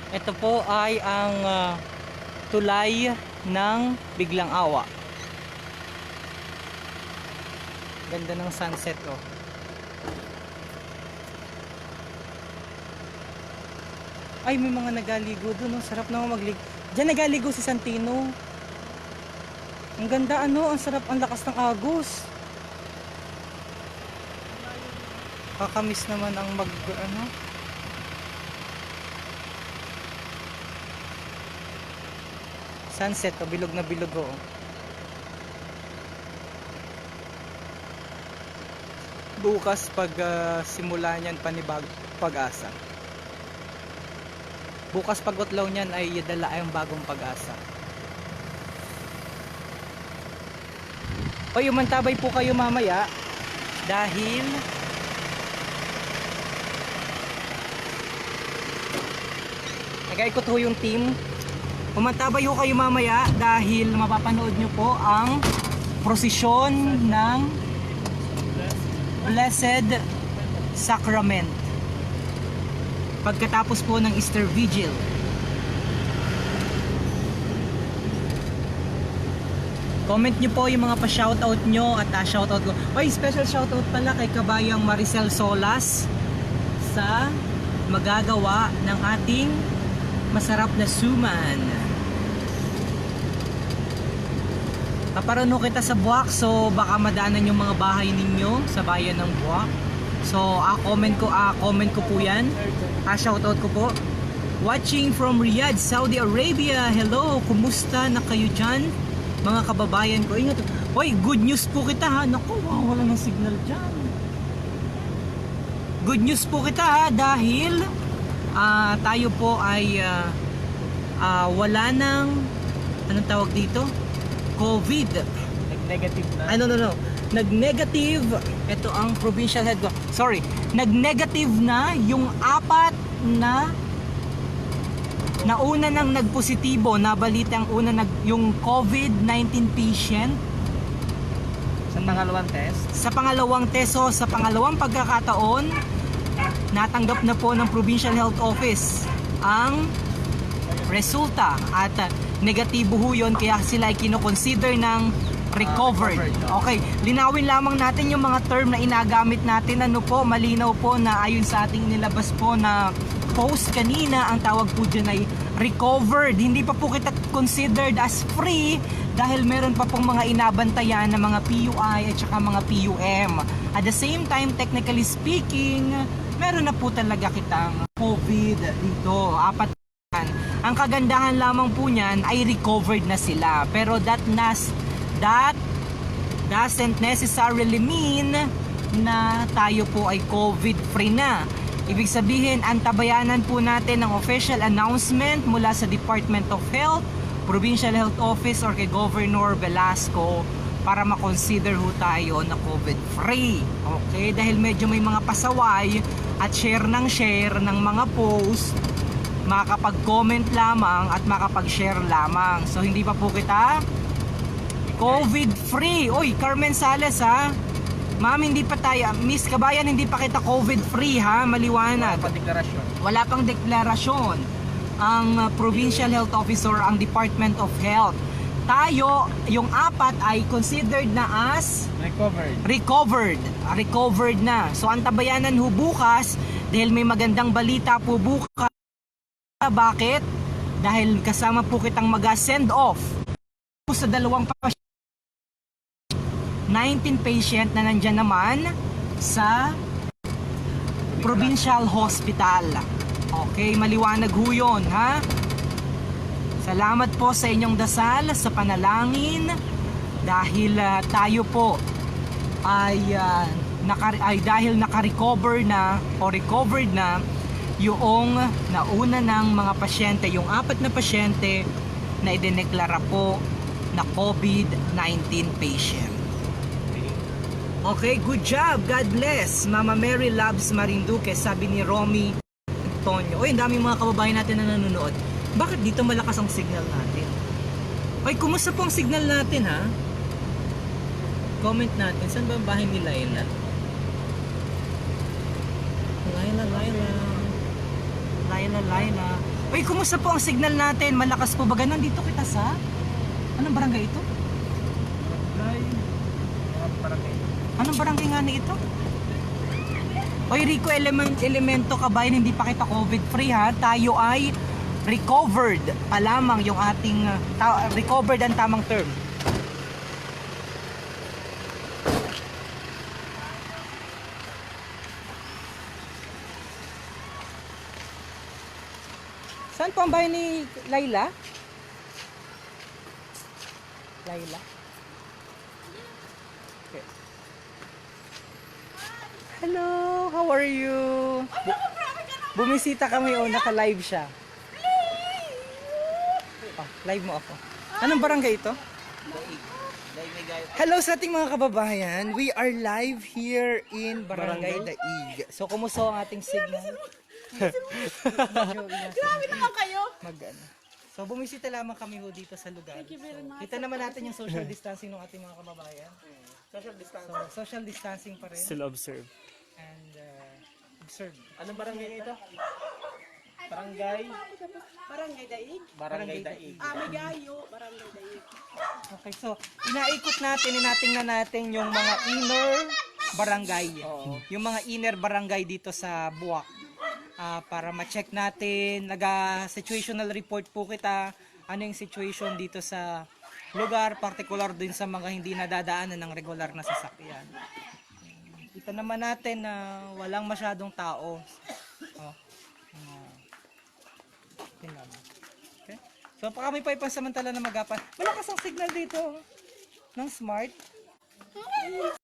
Ito po ay ang tulay ng Biglang Awa. Ganda ng sunset oh. Ay, may mga nagaligo doon oh. Sarap naman magligo. Diyan nagaligo si Santino. Ang ganda ano, ang sarap, ang lakas ng agos. Kakamiss naman ang sunset oh, bilog na bilog oh. Bukas pag simula niyan panibagong pag-asa. Bukas pag utlaw niyan ay dala ang bagong pag-asa. Oy, umantabay po kayo mamaya dahil nag-ikot ho yung team. Umantabay ho kayo mamaya dahil mapapanood nyo po ang prosesyon ng Blessed Sacrament pagkatapos po ng Easter Vigil. Comment nyo po yung mga pa-shoutout nyo at shoutout ko. Oy, special shoutout pala kay kabayang Maricel Solas sa magagawa ng ating masarap na suman. Paparano kita sa Buwak, so baka madaanan yung mga bahay ninyo sa bayan ng Buwak. So, comment ko po yan. Shoutout ko po. Watching from Riyadh, Saudi Arabia. Hello, kumusta na kayo dyan? Mga kababayan ko. Ingat. Hoy, good news po kita ha. Naku, wala ng signal dyan. Good news po kita ha dahil tayo po ay wala ng anong tawag dito? COVID. Nag-negative na? No. Nag-negative. Ito ang provincial head ko. Sorry. Nag-negative na yung 4 na una nang nagpositibo na balitang yung COVID-19 patient Sa pangalawang test? sa pangalawang teso, sa pangalawang pagkakataon natanggap na po ng Provincial Health Office ang resulta at negatibo ho yun, kaya sila ay kinoconsider ng recovered. Okay, linawin lamang natin yung mga term na inagamit natin. Ano po, malinaw po na ayon sa ating nilabas po na post kanina, ang tawag po dyan ay recovered. Hindi pa po kita considered as free dahil meron pa pong mga inabantayan na mga PUI at saka mga PUM. At the same time, technically speaking, meron na po talaga kitang COVID dito. 4. Ang kagandahan lamang po niyan ay recovered na sila. Pero that doesn't necessarily mean na tayo po ay COVID-free na. Ibig sabihin, antabayanan po natin ang official announcement mula sa Department of Health, Provincial Health Office or kay Governor Velasco para makonsider ho tayo na COVID-free. Okay? Dahil medyo may mga pasaway at share ng mga post, makakapag-comment lamang at makapag-share lamang. So hindi pa po kita COVID-free. Oy, Carmen Sales ha. Ma'am, hindi pa tayo, Miss Kabayan, hindi pa kita COVID-free ha, maliwanag. Wala pang deklarasyon ang Provincial Health Officer, ang Department of Health. Tayo, yung 4 ay considered na as recovered na. So antabayanan ho bukas dahil may magandang balita po bukas. Bakit? Dahil kasama po kitang mag-send off sa 2 19 patient na nandyan naman sa Provincial Hospital. Okay, maliwanag ho yun, ha? Salamat po sa inyong dasal, sa panalangin, dahil tayo po ay dahil naka-recover na o recovered na yung nauna ng mga pasyente, yung 4 na pasyente na idineklara po na COVID-19 patient. Okay, good job. God bless. Mama Mary loves Marinduque, sabi ni Romy Antonio. Oy, ang daming mga kababayan natin na nanonood. Bakit dito malakas ang signal natin? Oy, kumusta po ang signal natin ha? Comment natin. Saan ba ang bahay ni Laila? Laila. Uy, kumusta po ang signal natin? Malakas po ba? Nandito kita sa... Anong barangay ito? Barangay. Mga barangay. Anong barangay nga ni ito? Oy, Rico Elemento Kabayan, hindi pa kita COVID-free ha. Tayo ay recovered pa lamang yung ating... recovered ang tamang term. Saan po ang bahay ni Laila? Laila? Okay. Hello, how are you? Bumisita kami o naka-live siya. Oh, live mo ako. Anong barangay ito? Hello sa ating mga kababayan. We are live here in Barangay Daig. So, kumusta ang ating signal? Grabe naman kayo. So bumisita lamang kami ho dito sa lugar. Kita naman natin yung social distancing ng ating mga kababayan. Social distancing. So social distancing pa rin. Still observe. And observe. Anong barangay ito? Barangay. Barangay Daig. Barangay Daig. Amigayo, Barangay Daig. Okay, so inaikot natin, inatingnan natin yung mga inner barangay. Oo. Yung mga inner barangay dito sa Buwak. Para ma-check natin, situational report po kita, ano yung situation dito sa lugar, particular din sa mga hindi nadadaanan ng regular na sasakyan. Kita naman natin na walang masyadong tao. Oh. Tingnan mo. Okay? So pa kami pa ipansamantala na magapan. Malakas ang signal dito ng Smart.